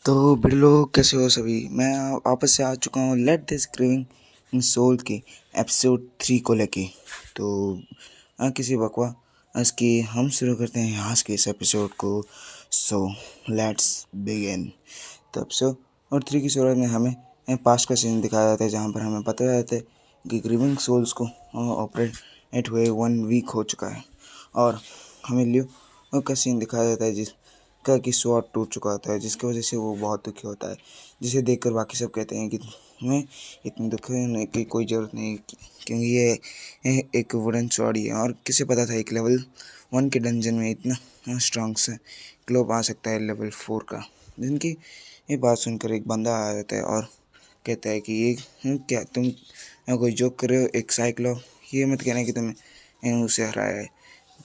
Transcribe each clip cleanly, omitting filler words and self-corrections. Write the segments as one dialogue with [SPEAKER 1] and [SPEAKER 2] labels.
[SPEAKER 1] तो बिरलो, कैसे हो सभी। मैं वापस से आ चुका हूँ let this craving in soul के एपिसोड 3 को लेके। तो किसी बकवास की हम शुरू करते हैं आज के इस एपिसोड को। So let's begin. तो एपिसोड 3 की शुरुआत में हमें पास्ट का सीन दिखाया जाता है, जहाँ पर हमें पता जाता है कि क्रेविंग सोल्स को ऑपरेट हुए 1 वीक हो चुका है। और हमें लियो का सीन दिखाया जाता है जिसका कि स्वॉर्ड टूट चुका होता है, जिसकी वजह से वो बहुत दुखी होता है, जिसे देखकर बाकी सब कहते हैं कि हमें इतने दुखी होने की कोई ज़रूरत नहीं, क्योंकि ये एक वुडन स्वॉर्ड ही है। और किसे पता था एक लेवल 1 के डंजन में इतना स्ट्रॉन्ग से ग्लोब आ सकता है लेवल 4 का। जिनकी ये बात सुनकर एक बंदा आ जाता है और कहता है कि ये क्या तुम कोई जोक कर रहे हो एक साइक्लो, ये मत कहना कि तुमने उसे हराया है।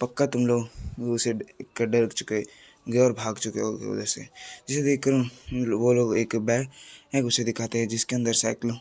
[SPEAKER 1] पक्का तुम लोग उसे कर डर चुके गए और भाग चुके हो उधर से। जिसे देखकर वो लोग एक बैग उसे दिखाते हैं जिसके अंदर साइक्लो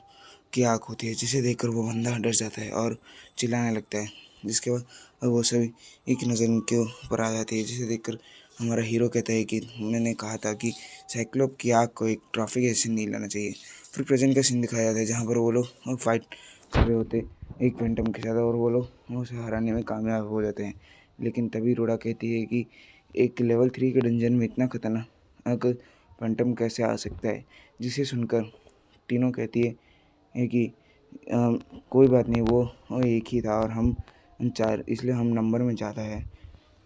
[SPEAKER 1] की आँख होती है, जिसे देखकर वो बंदा डर जाता है और चिल्लाने लगता है। जिसके बाद वो सभी एक नज़र उनके ऊपर आ जाती है, जिसे देखकर हमारा हीरो कहता है कि मैंने कहा था कि साइक्लोप की आँख को एक ट्रॉफी के ऐसे नहीं लाना चाहिए। फिर प्रेजेंट का सीन दिखाया जाता है जहाँ पर वो लोग फाइट कर रहे होते एक फैंटम के साथ, और वो लोग उसे हराने में कामयाब हो जाते हैं। लेकिन तभी रोड़ा कहती है कि एक लेवल 3 के डंजन में इतना खतरनाक फैंटम कैसे आ सकता है। जिसे सुनकर टीनो कहती है कि कोई बात नहीं, वो एक ही था और हम 4, इसलिए हम नंबर में ज़्यादा है।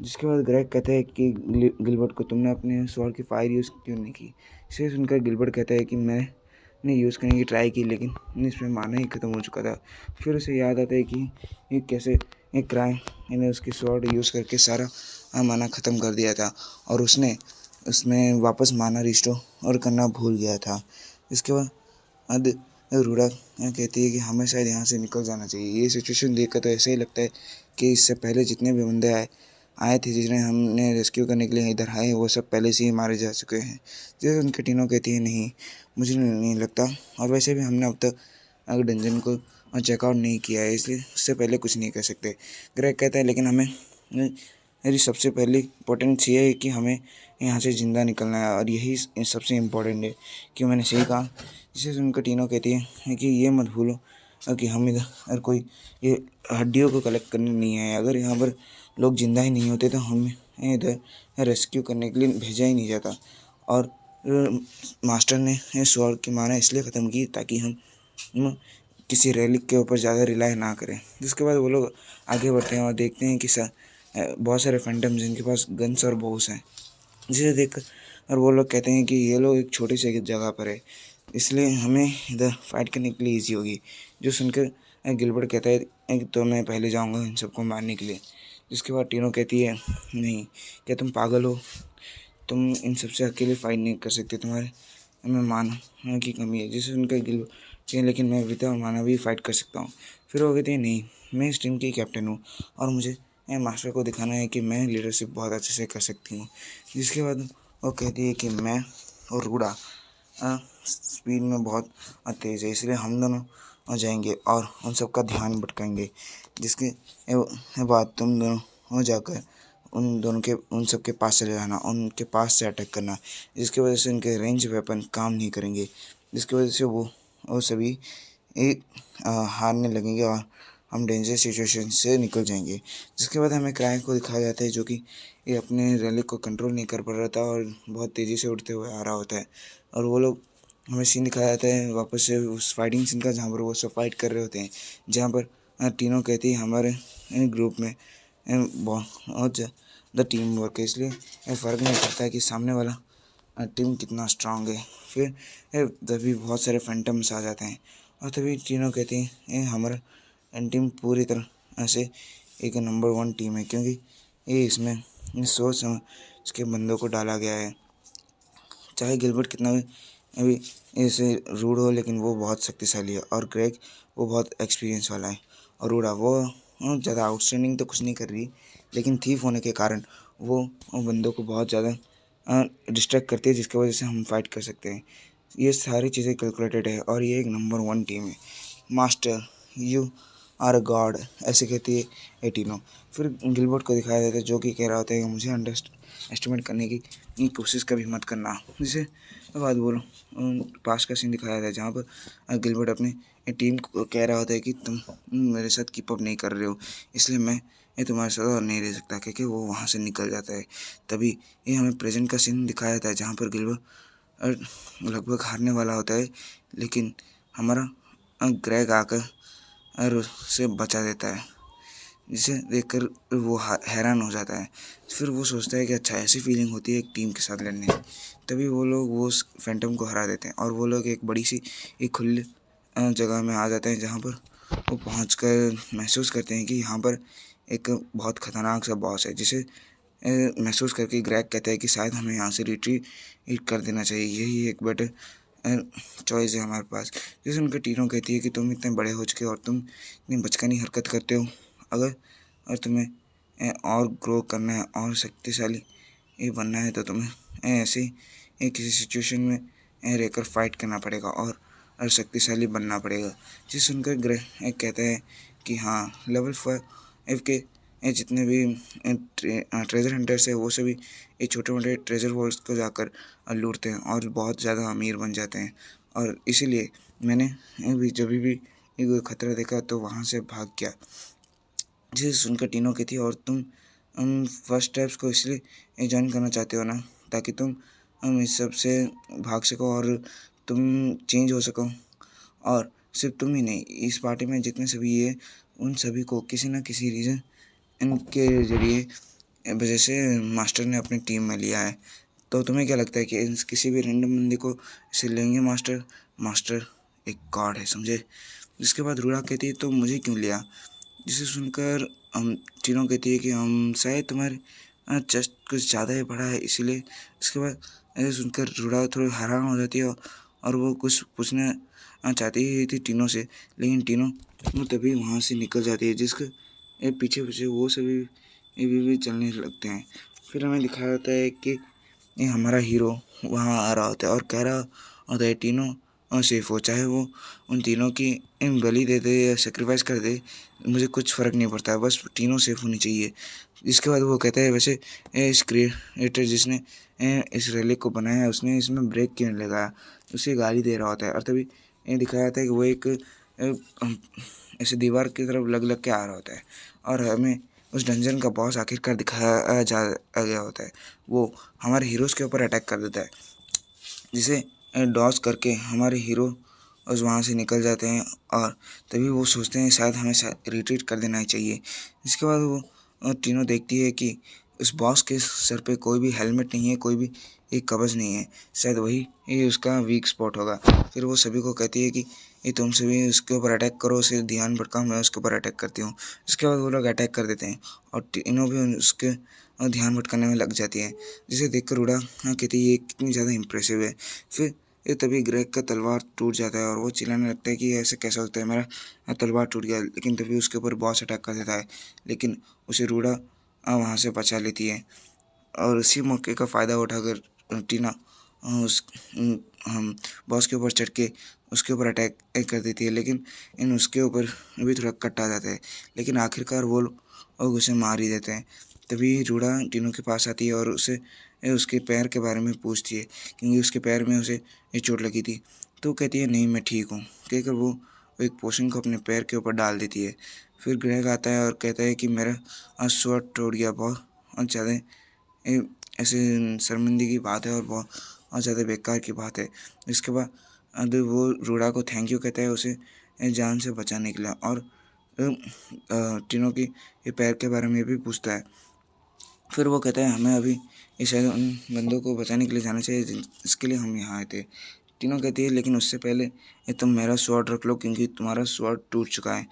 [SPEAKER 1] जिसके बाद ग्रेग कहता है कि गिलबर्ट को तुमने अपने स्वॉर्ड की फायर यूज़ क्यों नहीं की। इसे सुनकर गिलबर्ट कहता है कि मैंने यूज़ करने की ट्राई की, लेकिन इसमें माना ही ख़त्म हो चुका था। फिर उसे याद आता है कि ये कैसे एक क्राइम ने उसकी स्वॉर्ड यूज़ करके सारा माना ख़त्म कर दिया था, और उसमें वापस माना रिस्टोर और करना भूल गया था। इसके बाद रूडा कहती है कि हमें शायद यहाँ से निकल जाना चाहिए। ये सिचुएशन देखकर तो ऐसा ही लगता है कि इससे पहले जितने भी बंदे आए थे, जिन्हें हमने रेस्क्यू करने के लिए इधर आए, वो सब पहले से ही मारे जा चुके हैं। जैसे उनके टीनों कहती है नहीं, मुझे नहीं लगता, और वैसे भी हमने अब तक डंजन को चेकआउट नहीं किया है, इसलिए उससे पहले कुछ नहीं कर सकते। ग्रेग कहता है लेकिन हमें मेरी सबसे पहली इम्पोर्टेंस ये है कि हमें यहाँ से ज़िंदा निकलना है, और यही सबसे इम्पोर्टेंट है। क्यों, मैंने सही कहा। जिसे सुनकर टीनो कहती है कि ये मत भूलो कि हम इधर कोई ये हड्डियों को कलेक्ट करने नहीं आए। अगर यहाँ पर लोग ज़िंदा ही नहीं होते तो हमें इधर रेस्क्यू करने के लिए भेजा ही नहीं जाता। और मास्टर ने स्वॉर्ड की माना इसलिए ख़त्म की ताकि हम किसी रेलिक के ऊपर ज़्यादा रिलाई ना करें। जिसके बाद वो लोग आगे बढ़ते हैं और देखते हैं कि बहुत सारे फैंटम्स जिनके पास गन्स और बोस हैं। जिसे देखकर और वो लोग कहते हैं कि ये लोग एक छोटी सी जगह पर है, इसलिए हमें इधर फाइट करने के लिए ईजी होगी। जो सुनकर गिलबर्ट कहता है तो मैं पहले जाऊंगा इन सबको मारने के लिए। जिसके बाद टीनो कहती है नहीं, क्या तुम पागल हो, तुम इन सबसे अकेले फाइट नहीं कर सकते, तुम्हारे हमें माना की कमी है। जिसे सुनकर गिलबर्ट कहते हैं लेकिन मैं विदाउट माना भी फाइट कर सकता हूँ। फिर वो कहते हैं नहीं, मैं इस टीम की कैप्टन हूँ और मुझे मास्टर को दिखाना है कि मैं लीडरशिप बहुत अच्छे से कर सकती हूँ। जिसके बाद वो कहती है कि मैं और रूडा स्पीड में बहुत तेज़ है, इसलिए हम दोनों जाएंगे और उन सब का ध्यान भटकाएंगे। जिसके बाद तुम दोनों जाकर उन सब के पास चले जाना, उनके पास से अटैक करना, जिसकी वजह से उनके रेंज वेपन काम नहीं करेंगे, जिसकी वजह से वो सभी एक हारने लगेंगे और हम डेंजर सिचुएशन से निकल जाएंगे। जिसके बाद हमें क्राइम को दिखाया जाता है जो कि ये अपने रैली को कंट्रोल नहीं कर पा रहा था और बहुत तेज़ी से उड़ते हुए आ रहा होता है। और वो लोग हमें सीन दिखाया जाता है वापस से उस फाइटिंग सीन का, जहाँ पर वो सब फाइट कर रहे होते हैं, जहाँ पर टीनो कहती है हमारे ग्रुप में बहुत ज़्यादा टीम वर्क है, इसलिए फ़र्क नहीं पड़ता है कि सामने वाला टीम कितना स्ट्रांग है। फिर तभी बहुत सारे फैंटम्स आ जाते हैं और तभी टीनो कहती है हमारा टीम पूरी तरह से एक नंबर 1 टीम है, क्योंकि ये इसमें सोच समझ के बंदों को डाला गया है। चाहे गिलबर्ट कितना भी अभी ऐसे रूड हो, लेकिन वो बहुत शक्तिशाली है, और ग्रेग वो बहुत एक्सपीरियंस वाला है। और रूडा वो ज़्यादा आउटस्टैंडिंग तो कुछ नहीं कर रही, लेकिन थीफ होने के कारण वो बंदों को बहुत ज़्यादा डिस्ट्रैक्ट करती है, जिसकी वजह से हम फाइट कर सकते हैं। ये सारी चीज़ें कैलकुलेटेड है और ये एक नंबर 1 टीम है। Master you are a god, ऐसे कहती है एटिनो। फिर गिलबर्ट को दिखाया जाता है जो कि कह रहा होता है कि मुझे एस्टिमेट करने की कोशिश कभी मत करना। जैसे बात बोलो, पास का सीन दिखाया था जहाँ पर गिलबर्ट अपने टीम को कह रहा होता है कि तुम मेरे साथ कीप अप नहीं कर रहे हो, इसलिए मैं ये तुम्हारे साथ और नहीं रह सकता, क्योंकि वो वहाँ से निकल जाता है। तभी ये हमें प्रेजेंट का सीन दिखाया था जहाँ पर गिलबर्ट लगभग हारने वाला होता है, लेकिन हमारा ग्रेग आकर और उसे बचा देता है, जिसे देखकर वो हैरान हो जाता है। फिर वो सोचता है कि अच्छा ऐसी फीलिंग होती है एक टीम के साथ लड़ने की। तभी वो लोग वो उस फैंटम को हरा देते हैं और वो लोग एक बड़ी सी एक खुली जगह में आ जाते हैं, जहाँ पर वो पहुंचकर महसूस करते हैं कि यहाँ पर एक बहुत ख़तरनाक सा बॉस है, जिसे महसूस करके ग्रेग कहता है कि शायद हमें यहाँ से रिट्रीट कर देना चाहिए, यही एक बेटर चॉइस है हमारे पास। जैसे उनका टीनो कहती है कि तुम इतने बड़े हो चुके हो और तुम इतनी बचकानी हरकत करते हो, अगर और तुम्हें और ग्रो करना है और शक्तिशाली ये बनना है तो तुम्हें ऐसे किसी सिचुएशन में रहकर फाइट करना पड़ेगा और शक्तिशाली बनना पड़ेगा। जिसे सुनकर ग्रेग कहता है कि हाँ, लेवल 5 के जितने भी ट्रेजर हंटर्स है वो सभी ये छोटे मोटे ट्रेजर वॉल्स को जाकर लूटते हैं और बहुत ज़्यादा अमीर बन जाते हैं, और इसीलिए मैंने भी जब भी कोई खतरा देखा तो वहाँ से भाग गया। जिसे सुनकर टीनो की थी, और तुम फर्स्ट स्टेप्स को इसलिए ज्वाइन करना चाहते हो ना, ताकि तुम इस सब से भाग सको और तुम चेंज हो सको। और सिर्फ तुम ही नहीं, इस पार्टी में जितने सभी ये उन सभी को किसी न किसी रीज़न इनके जरिए वजह से मास्टर ने अपनी टीम में लिया है। तो तुम्हें क्या लगता है कि किसी भी रैंडम बंदे को इसे लेंगे मास्टर एक गॉड है, समझे। जिसके बाद रूड़ा कहती है तो मुझे क्यों लिया। जिसे सुनकर हम तीनों कहती है कि हम शायद तुम्हारे चेस्ट कुछ ज़्यादा ही बड़ा है, इसीलिए। इसके बाद ऐसे सुनकर रूड़ा थोड़ी हैरान हो जाती है और वो कुछ पूछना चाहती ही थी टीनों से, लेकिन टीनों तभी वहाँ से निकल जाती है, जिसके पीछे पीछे वो सभी भी चलने लगते हैं। फिर हमें दिखाया होता है कि ये हमारा हीरो वहाँ आ रहा होता है और कह रहा होता है तीनों सेफ हो, चाहे वो उन तीनों की बलि दे दे या सेक्रीफाइस कर दे, मुझे कुछ फ़र्क नहीं पड़ता है, बस तीनों सेफ होनी चाहिए। इसके बाद वो कहता है वैसे इस क्रिएटर जिसने इस रैली को बनाया है उसने इसमें ब्रेक क्यों नहीं लगाया, उसे गाली दे रहा होता है। और तभी ये दिखाया जाता है कि वो एक ऐसे दीवार की तरफ लग लग के आ रहा होता है और हमें उस डंजन का बॉस आखिरकार दिखाया जा गया होता है। वो हमारे हीरोज़ के ऊपर अटैक कर देता है, जिसे डॉज करके हमारे हीरो उस वहाँ से निकल जाते हैं और तभी वो सोचते हैं शायद हमें रिट्रीट कर देना ही चाहिए। इसके बाद वो तीनों देखती है कि उस बॉस के सर पे कोई भी हेलमेट नहीं है, कोई भी एक कवच नहीं है, शायद वही ये उसका वीक स्पॉट होगा। फिर वो सभी को कहती है कि ये तुम सभी उसके ऊपर अटैक करो, उसे ध्यान भटकाओ, मैं उसके ऊपर अटैक करती हूँ। इसके बाद वो लोग अटैक कर देते हैं और तीनों भी उसके ध्यान भटकाने में लग जाती है, जिसे देखकर रूड़ा कहती है ये कितनी ज़्यादा इम्प्रेसिव है। फिर ये तभी ग्रेग का तलवार टूट जाता है और वो चिल्लाने लगता है कि ऐसे कैसा होता है, मेरा तलवार टूट गया। लेकिन तभी उसके ऊपर बॉस अटैक कर देता है, लेकिन उसे रूड़ा वहाँ से बचा लेती है। और इसी मौके का फ़ायदा उठाकर टीना उस हम बॉस के ऊपर चढ़ के उसके ऊपर अटैक कर देती है, लेकिन उसके ऊपर भी थोड़ा कट आ जाता है, लेकिन आखिरकार वो लोग उसे मार ही देते हैं। तभी रूड़ा टीनों के पास आती है और उसे उसके पैर के बारे में पूछती है, क्योंकि उसके पैर में उसे ये चोट लगी थी। तो कहती है नहीं मैं ठीक हूँ, कहकर वो एक पोशन को अपने पैर के ऊपर डाल देती है। फिर ग्रेग आता है और कहता है कि मेरा स्वॉर्ड टूट गया, बहुत ज़्यादा ऐसे शर्मिंदगी की बात है और बहुत ज़्यादा बेकार की बात है। इसके बाद वो रूड़ा को थैंक यू कहता है उसे जान से बचाने के लिए, और तीनों की ये पैर के बारे में भी पूछता है। फिर वो कहता है हमें अभी इस उन बंदों को बचाने के लिए जाना चाहिए जिसके लिए हम यहाँ आए थे। तीनों कहती है लेकिन उससे पहले ये तुम मेरा स्वॉर्ड रख लो, क्योंकि तुम्हारा स्वॉर्ड टूट चुका है।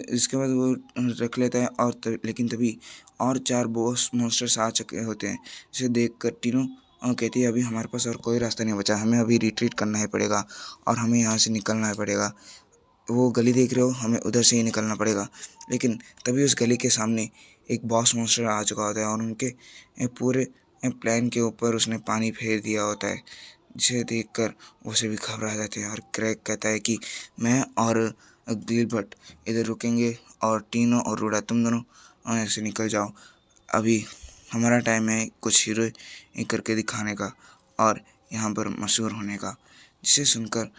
[SPEAKER 1] इसके बाद वो रख लेता है और लेकिन तभी और 4 बॉस मॉन्स्टर्स आ चुके होते हैं, जिसे देख कर तीनों कहती है अभी हमारे पास और कोई रास्ता नहीं बचा, हमें अभी रिट्रीट करना ही पड़ेगा और हमें यहाँ से निकलना ही पड़ेगा। वो गली देख रहे हो, हमें उधर से ही निकलना पड़ेगा। लेकिन तभी उस गली के सामने एक बॉस मॉन्स्टर आ चुका होता है और उनके पूरे प्लान के ऊपर उसने पानी फेर दिया होता है, जिसे देखकर वो सभी घबरा जाते हैं। और ग्रेग कहता है कि मैं और गिलबर्ट इधर रुकेंगे और टीनो और रूडा तुम दोनों ऐसे निकल जाओ, अभी हमारा टाइम है कुछ हीरो करके दिखाने का और यहाँ पर मशहूर होने का। जिसे सुनकर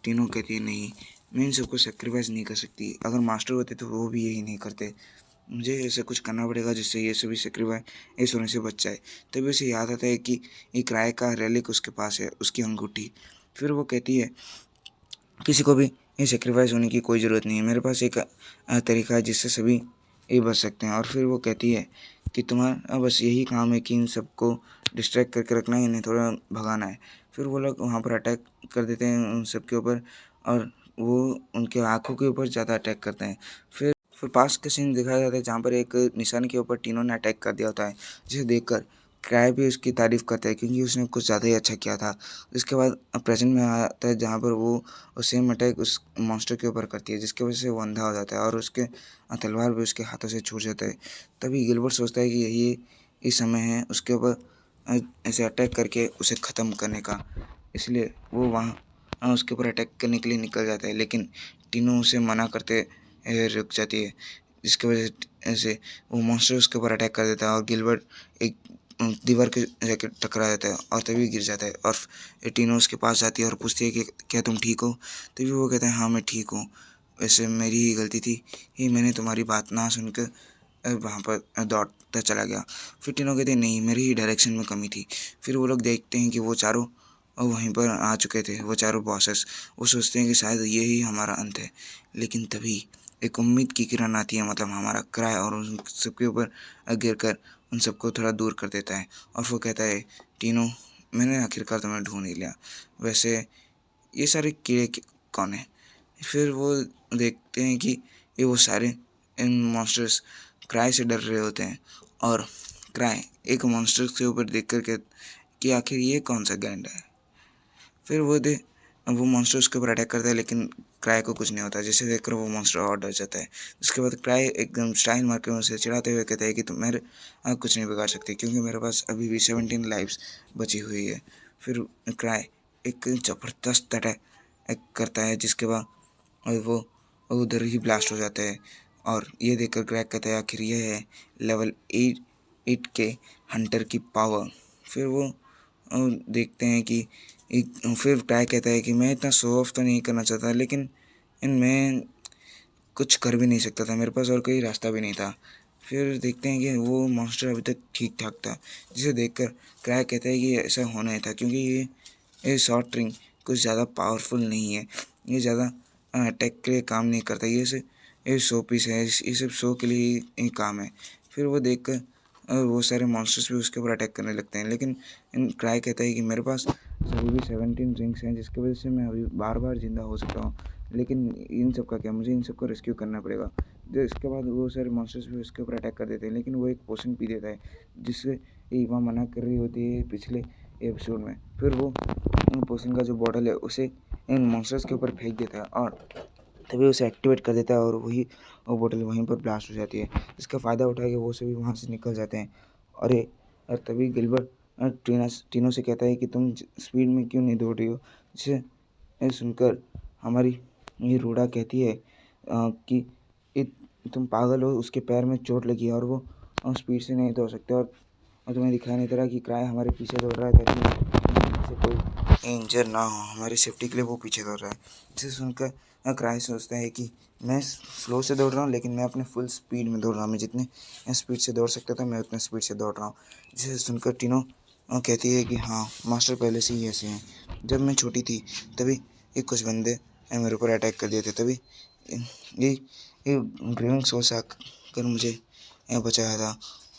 [SPEAKER 1] टीनो कहती है नहीं, मैं इन सबको सेक्रीफाइस नहीं कर सकती। अगर मास्टर होते तो वो भी यही नहीं करते, मुझे ऐसा कुछ करना पड़ेगा जिससे ये सभी सेक्रीफाइस होने से बच जाए। तभी उसे याद आता है कि एक राय का रेलिक उसके पास है, उसकी अंगूठी। फिर वो कहती है किसी को भी ये सेक्रीफाइस होने की कोई ज़रूरत नहीं है, मेरे पास एक तरीका है जिससे सभी ये बच सकते हैं। और फिर वो कहती है कि तुम्हारा बस यही काम है कि इन सबको डिस्ट्रैक्ट करके रखना है, इन्हें थोड़ा भगाना है। फिर वो लोग वहाँ पर अटैक कर देते हैं उन सब के ऊपर और वो उनके आँखों के ऊपर ज़्यादा अटैक करते हैं। फिर पास का सीन दिखाया जाता है जहाँ पर एक निशान के ऊपर टीनों ने अटैक कर दिया होता है, जिसे देखकर क्राई भी उसकी तारीफ़ करता है क्योंकि उसने कुछ ज़्यादा ही अच्छा किया था। इसके बाद प्रेजेंट में आता है जहाँ पर वो सेम अटैक उस मॉन्स्टर के ऊपर करती है, जिसकी वजह से वो अंधा हो जाता है और उसके तलवार भी उसके हाथों से छूट जाता है। तभी गिलबर्ट सोचता है कि यही इस समय है उसके ऊपर ऐसे अटैक करके उसे ख़त्म करने का। इसलिए वो वहाँ उसके ऊपर अटैक करने के लिए निकल जाता है, लेकिन टीनू उसे मना करते रुक जाती है, जिसकी वजह से वो मॉन्स्टर उसके ऊपर अटैक कर देता है और गिलबर्ट एक दीवार के जाके टकरा जाता है और तभी गिर जाता है। और टीनो उसके पास जाती है और पूछती है कि क्या तुम ठीक हो? तभी वो कहता है हाँ मैं ठीक हूँ, वैसे मेरी ही गलती थी, ये मैंने तुम्हारी बात ना सुनकर वहाँ पर दौड़ता चला गया। फिर टीनो कहते हैं नहीं, मेरी ही डायरेक्शन में कमी थी। फिर वो लोग देखते हैं कि वो चारों वहीं पर आ चुके थे, वो चारों बॉसेस। वो सोचते हैं कि शायद ये ही हमारा अंत है, लेकिन तभी एक उम्मीद की किरण आती है, मतलब हमारा क्राई, और उन सबके ऊपर गिर कर उन सबको थोड़ा दूर कर देता है। और वो कहता है टीनो, मैंने आखिरकार तुम्हें ढूंढ ही लिया, वैसे ये सारे कीड़े कौन है? फिर वो देखते हैं कि ये वो सारे इन मॉन्स्टर्स क्राई से डर रहे होते हैं और क्राई एक मॉन्स्टर के ऊपर देख कर के कि आखिर ये कौन सा गैंड है। फिर वो मॉन्स्टर उसके ऊपर अटैक करता है, लेकिन क्राई को कुछ नहीं होता, जिसे देखकर वो मॉन्स्टर और डर जाता है। उसके बाद क्राई एकदम स्टाइल मार के उसे चिढ़ाते हुए कहता है कि तुम मेरे कुछ नहीं बिगाड़ सकते क्योंकि मेरे पास अभी भी 17 लाइफ्स बची हुई है। फिर क्राई एक ज़बरदस्त अटैक करता है, जिसके बाद वो उधर ही ब्लास्ट हो जाता है। और ये देखकर क्रैक कहता है आखिर ये है लेवल 8 के हंटर की पावर। फिर वो देखते हैं कि फिर ट्राई कहता है कि मैं इतना शो ऑफ तो नहीं करना चाहता, लेकिन मैं कुछ कर भी नहीं सकता था, मेरे पास और कोई रास्ता भी नहीं था। फिर देखते हैं कि वो मॉन्स्टर अभी तक ठीक ठाक था, जिसे देखकर क्राई कहता है कि ऐसा होना ही था क्योंकि ये शॉर्ट रिंग कुछ ज़्यादा पावरफुल नहीं है, ये ज़्यादा अटैक के लिए काम नहीं करता, ये शो पीस है, ये सब शो के लिए ही काम है। फिर वो देखकर वो सारे मॉन्स्टर्स भी उसके ऊपर अटैक करने लगते हैं, लेकिन क्राई कहता है कि मेरे पास अभी भी 17 रिंग्स हैं, जिसकी वजह से मैं अभी बार बार ज़िंदा हो सकता हूँ, लेकिन इन सब का क्या, मुझे इन सबको रेस्क्यू करना पड़ेगा। तो इसके बाद वो सारे मॉन्स्टर्स भी उसके ऊपर अटैक कर देते हैं, लेकिन वो एक पोशन पी देता है, जिससे ईवा मना कर रही होती है पिछले एपिसोड में। फिर वो पोशन का जो बॉटल है उसे इन मॉन्स्टर्स के ऊपर फेंक देता है और तभी उसे एक्टिवेट कर देता है और वो बोतल वहीं पर ब्लास्ट हो जाती है, जिसका फ़ायदा उठा के वो सभी वहाँ से निकल जाते हैं। और तभी गिलबर्ट टीनो से कहता है कि तुम स्पीड में क्यों नहीं दौड़ रही हो, जिसे सुनकर हमारी ये रूडा कहती है कि तुम पागल हो, उसके पैर में चोट लगी है और वो स्पीड से नहीं दौड़ सकते, और तुम्हें दिखाई नहीं दे रहा कि क्राई हमारे पीछे दौड़ रहा है ताकि से कोई इंजर ना हो, हमारी सेफ्टी के लिए वो पीछे दौड़ रहा है। जिसे सुनकर क्राई सोचता है कि मैं स्लो से दौड़ रहा हूँ, लेकिन मैं अपने फुल स्पीड में दौड़ रहा हूँ, मैं जितने स्पीड से दौड़ सकता था मैं उतने स्पीड से दौड़ रहा हूँ। जिसे सुनकर टीनो कहती है कि हाँ मास्टर पहले से ही ऐसे हैं, जब मैं छोटी थी तभी कुछ बंदे मेरे ऊपर अटैक कर दिए थे, तभी ये ग्रेविंग सोर्स आकर मुझे बचाया था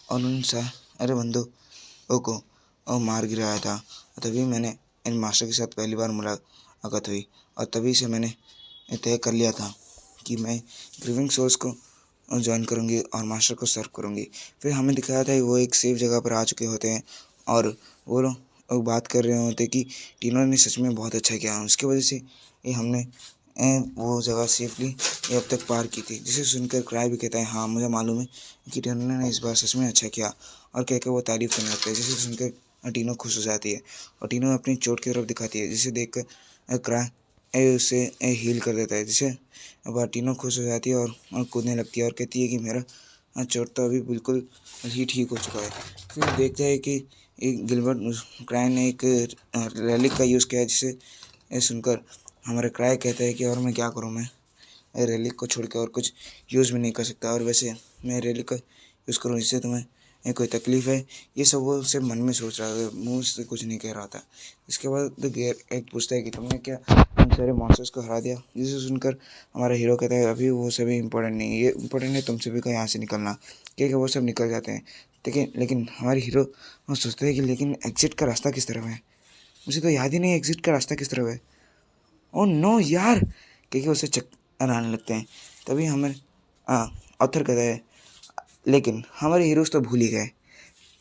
[SPEAKER 1] और उन सारे बंदों को मार गिराया था। तभी मैंने इन मास्टर के साथ पहली बार मुलाकात हुई और तभी से मैंने तय कर लिया था कि मैं ग्रीविंग सोर्स को ज्वाइन करूँगी और मास्टर को सर्व करूँगी। फिर हमें दिखाया था कि वो एक सेफ जगह पर आ चुके होते हैं और वो लोग बात कर रहे होते कि टीनो ने सच में बहुत अच्छा किया, उसकी वजह से ये हमने वो जगह सेफली अब तक पार की थी। जिसे सुनकर क्राई भी कहता है हाँ मुझे मालूम है कि टीनो ने इस बार सच में अच्छा किया, और कहकर वो तारीफ़ करने लगता है, जिसे सुनकर टीनो खुश हो जाती है और टीनो अपनी चोट की तरफ दिखाती है, जिसे देखकर क्राई उसे हील कर देता है, जिसे अब टीनो खुश हो जाती है और कूदने लगती है और कहती है कि मेरा चोट तो अभी बिल्कुल ही ठीक हो चुका है। फिर देखते हैं कि एक गिलबर्ट क्राई ने एक रैलिक का यूज़ किया, जिसे ये सुनकर हमारे क्राई कहते हैं कि और मैं क्या करूँ, मैं रैलिक को छोड़ के और कुछ यूज़ भी नहीं कर सकता, और वैसे मैं रैलिक का यूज़ करूँ इससे तुम्हें कोई तकलीफ़ है, ये सब वो सिर्फ मन में सोच रहा था, मुंह से कुछ नहीं कह रहा था। इसके बाद द गेर एक पूछता है कि तुमने क्या उन सारे मॉन्स्टर्स को हरा दिया, जिसे सुनकर हमारा हीरो कहता है अभी वो सभी इंपॉर्टेंट नहीं है, ये इंपॉर्टेंट है तुम सभी को यहाँ से निकलना, क्योंकि वो सब निकल जाते हैं। लेकिन हमारे हीरो वो सोचते हैं कि लेकिन एग्जिट का रास्ता किस तरफ है, मुझे तो याद ही नहीं एग्जिट का रास्ता किस तरफ है। ओ नो यार, क्योंकि उसे चक्कर आने लगते हैं। तभी हमें ऑथर कहता है लेकिन हमारे हीरोज़ तो भूल ही गए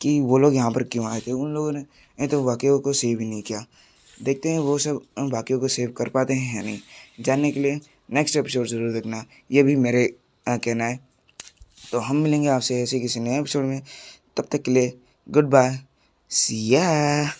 [SPEAKER 1] कि वो लोग यहाँ पर क्यों आए थे। उन लोगों ने तो बाकियों को सेव ही नहीं किया। देखते हैं वो सब बाकियों को सेव कर पाते हैं या नहीं। जानने के लिए नेक्स्ट एपिसोड ज़रूर देखना, ये भी मेरे कहना है। तो हम मिलेंगे आपसे ऐसे किसी नए एपिसोड में, तब तक के लिए गुड बाय, सी या।